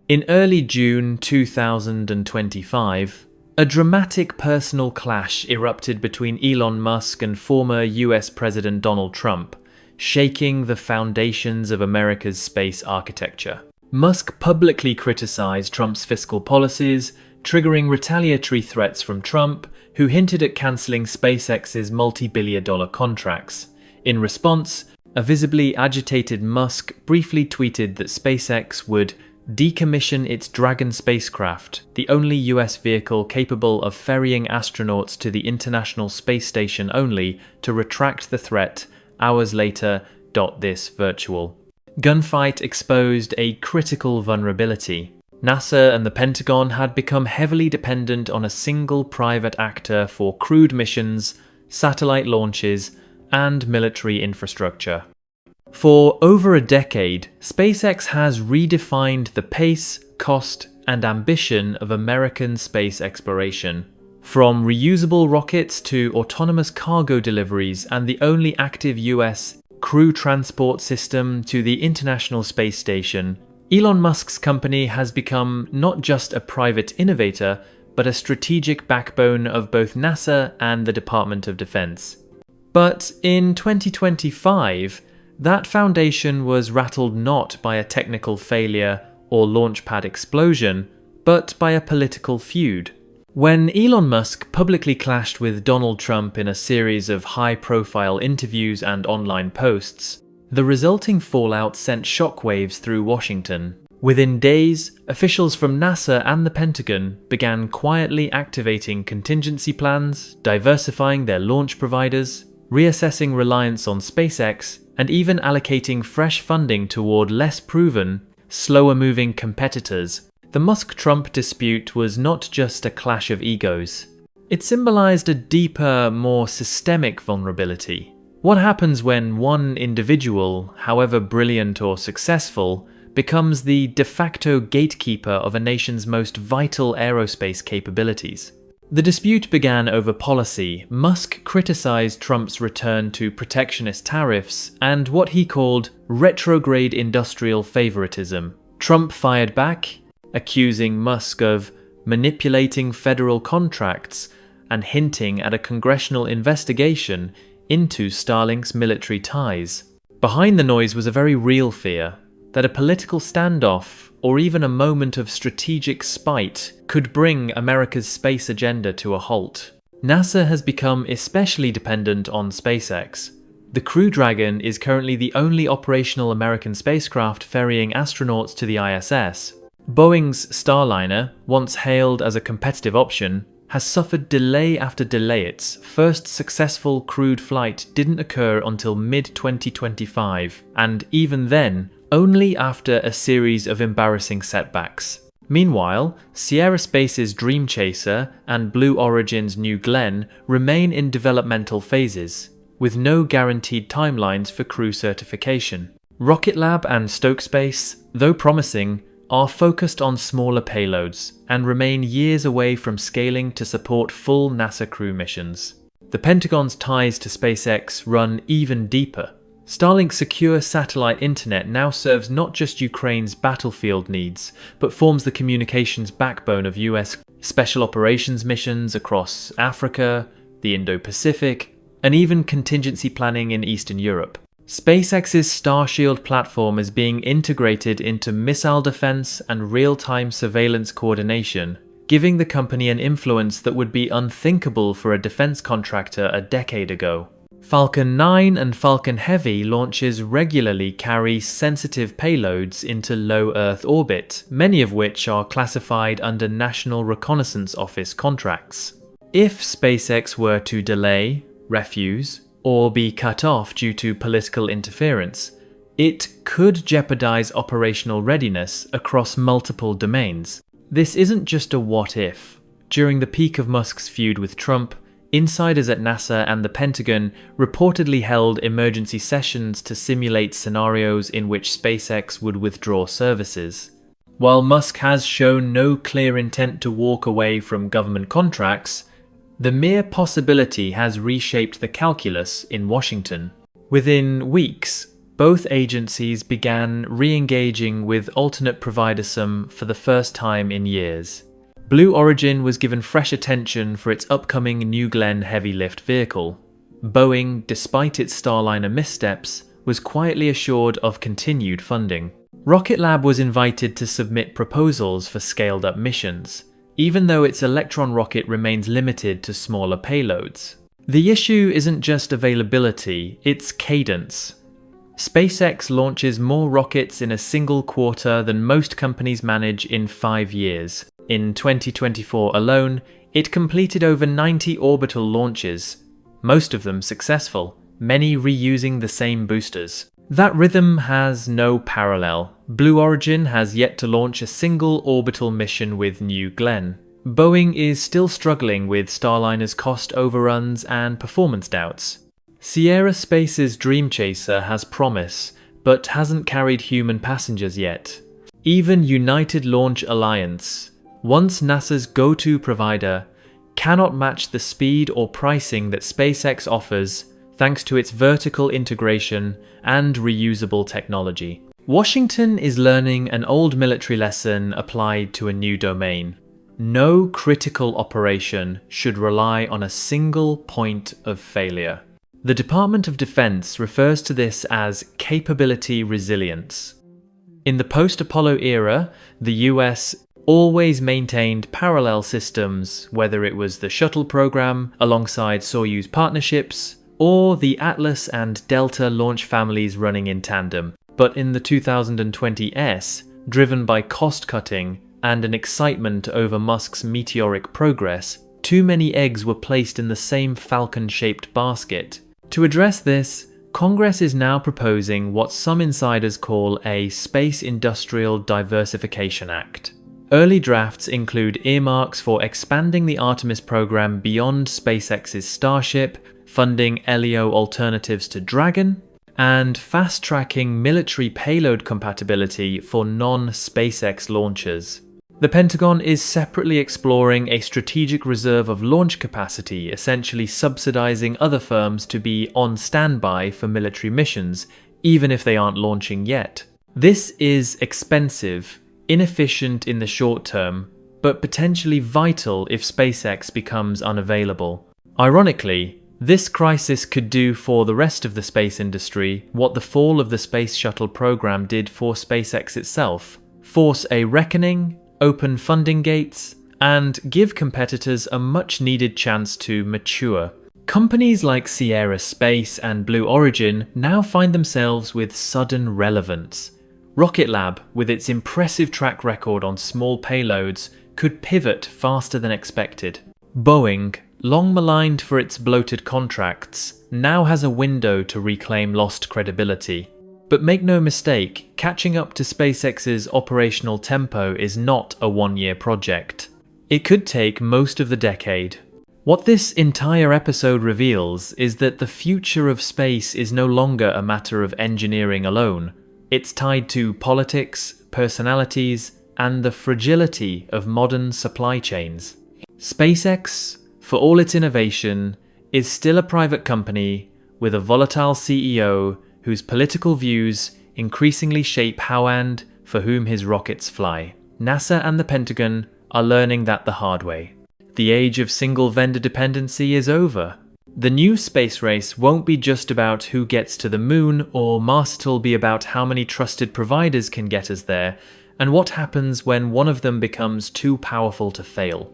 In early June 2025, a dramatic personal clash erupted between Elon Musk and former US President Donald Trump, shaking the foundations of America's space architecture. Musk publicly criticized Trump's fiscal policies, triggering retaliatory threats from Trump, who hinted at canceling SpaceX's multi-billion-dollar contracts. In response, a visibly agitated Musk briefly tweeted that SpaceX would decommission its Dragon spacecraft, the only US vehicle capable of ferrying astronauts to the International Space Station only, to retract the threat hours later. This virtual gunfight exposed a critical vulnerability. NASA and the Pentagon had become heavily dependent on a single private actor for crewed missions, satellite launches, and military infrastructure. For over a decade, SpaceX has redefined the pace, cost, and ambition of American space exploration. From reusable rockets to autonomous cargo deliveries and the only active US crew transport system to the International Space Station, Elon Musk's company has become not just a private innovator, but a strategic backbone of both NASA and the Department of Defense. But in 2025, that foundation was rattled not by a technical failure or launchpad explosion, but by a political feud. When Elon Musk publicly clashed with Donald Trump in a series of high-profile interviews and online posts, the resulting fallout sent shockwaves through Washington. Within days, officials from NASA and the Pentagon began quietly activating contingency plans, diversifying their launch providers, reassessing reliance on SpaceX, and even allocating fresh funding toward less proven, slower-moving competitors. The Musk-Trump dispute was not just a clash of egos. It symbolized a deeper, more systemic vulnerability. What happens when one individual, however brilliant or successful, becomes the de facto gatekeeper of a nation's most vital aerospace capabilities? The dispute began over policy. Musk criticized Trump's return to protectionist tariffs and what he called retrograde industrial favoritism. Trump fired back, accusing Musk of manipulating federal contracts and hinting at a congressional investigation into Starlink's military ties. Behind the noise was a very real fear that a political standoff or even a moment of strategic spite could bring America's space agenda to a halt. NASA has become especially dependent on SpaceX. The Crew Dragon is currently the only operational American spacecraft ferrying astronauts to the ISS. Boeing's Starliner, once hailed as a competitive option, has suffered delay after delay. Its first successful crewed flight didn't occur until mid-2025, and even then, only after a series of embarrassing setbacks. Meanwhile, Aerospace's Dream Chaser and Blue Origin's New Glenn remain in developmental phases, with no guaranteed timelines for crew certification. Rocket Lab and Stoke Space, though promising, are focused on smaller payloads and remain years away from scaling to support full NASA crew missions. The Pentagon's ties to SpaceX run even deeper. Starlink's secure satellite internet now serves not just Ukraine's battlefield needs, but forms the communications backbone of US special operations missions across Africa, the Indo-Pacific, and even contingency planning in Eastern Europe. SpaceX's Starship platform is being integrated into missile defense and real-time surveillance coordination, giving the company an influence that would be unthinkable for a defense contractor a decade ago. Falcon 9 and Falcon Heavy launches regularly carry sensitive payloads into low Earth orbit, many of which are classified under National Reconnaissance Office contracts. If SpaceX were to delay, refuse, or be cut off due to political interference, it could jeopardize operational readiness across multiple domains. This isn't just a what-if. During the peak of Musk's feud with Trump, insiders at NASA and the Pentagon reportedly held emergency sessions to simulate scenarios in which SpaceX would withdraw services. While Musk has shown no clear intent to walk away from government contracts, the mere possibility has reshaped the calculus in Washington. Within weeks, both agencies began re-engaging with alternate providersome for the first time in years. Blue Origin was given fresh attention for its upcoming New Glenn heavy-lift vehicle. Boeing, despite its Starliner missteps, was quietly assured of continued funding. Rocket Lab was invited to submit proposals for scaled-up missions, even though its Electron rocket remains limited to smaller payloads. The issue isn't just availability, it's cadence. SpaceX launches more rockets in a single quarter than most companies manage in 5 years. In 2024 alone, it completed over 90 orbital launches, most of them successful, many reusing the same boosters. That rhythm has no parallel. Blue Origin has yet to launch a single orbital mission with New Glenn. Boeing is still struggling with Starliner's cost overruns and performance doubts. Aerospace's Dream Chaser has promise, but hasn't carried human passengers yet. Even United Launch Alliance, once NASA's go-to provider, cannot match the speed or pricing that SpaceX offers thanks to its vertical integration and reusable technology. Washington is learning an old military lesson applied to a new domain. No critical operation should rely on a single point of failure. The Department of Defense refers to this as capability resilience. In the post-Apollo era, the US always maintained parallel systems, whether it was the shuttle program alongside Soyuz partnerships, or the Atlas and Delta launch families running in tandem. But in the 2020s, driven by cost-cutting and an excitement over Musk's meteoric progress, too many eggs were placed in the same falcon-shaped basket. To address this, Congress is now proposing what some insiders call a Space Industrial Diversification Act. Early drafts include earmarks for expanding the Artemis program beyond SpaceX's Starship, funding LEO alternatives to Dragon, and fast-tracking military payload compatibility for non-SpaceX launchers. The Pentagon is separately exploring a strategic reserve of launch capacity, essentially subsidizing other firms to be on standby for military missions, even if they aren't launching yet. This is expensive, inefficient in the short term, but potentially vital if SpaceX becomes unavailable. Ironically, this crisis could do for the rest of the space industry what the fall of the Space Shuttle program did for SpaceX itself: force a reckoning, open funding gates, and give competitors a much-needed chance to mature. Companies like Aerospace and Blue Origin now find themselves with sudden relevance. Rocket Lab, with its impressive track record on small payloads, could pivot faster than expected. Boeing, long maligned for its bloated contracts, now has a window to reclaim lost credibility. But make no mistake, catching up to SpaceX's operational tempo is not a one-year project. It could take most of the decade. What this entire episode reveals is that the future of space is no longer a matter of engineering alone. It's tied to politics, personalities, and the fragility of modern supply chains. SpaceX, for all its innovation, is still a private company with a volatile CEO whose political views increasingly shape how and for whom his rockets fly. NASA and the Pentagon are learning that the hard way. The age of single vendor dependency is over. The new space race won't be just about who gets to the moon, or Mars, it'll be about how many trusted providers can get us there, and what happens when one of them becomes too powerful to fail.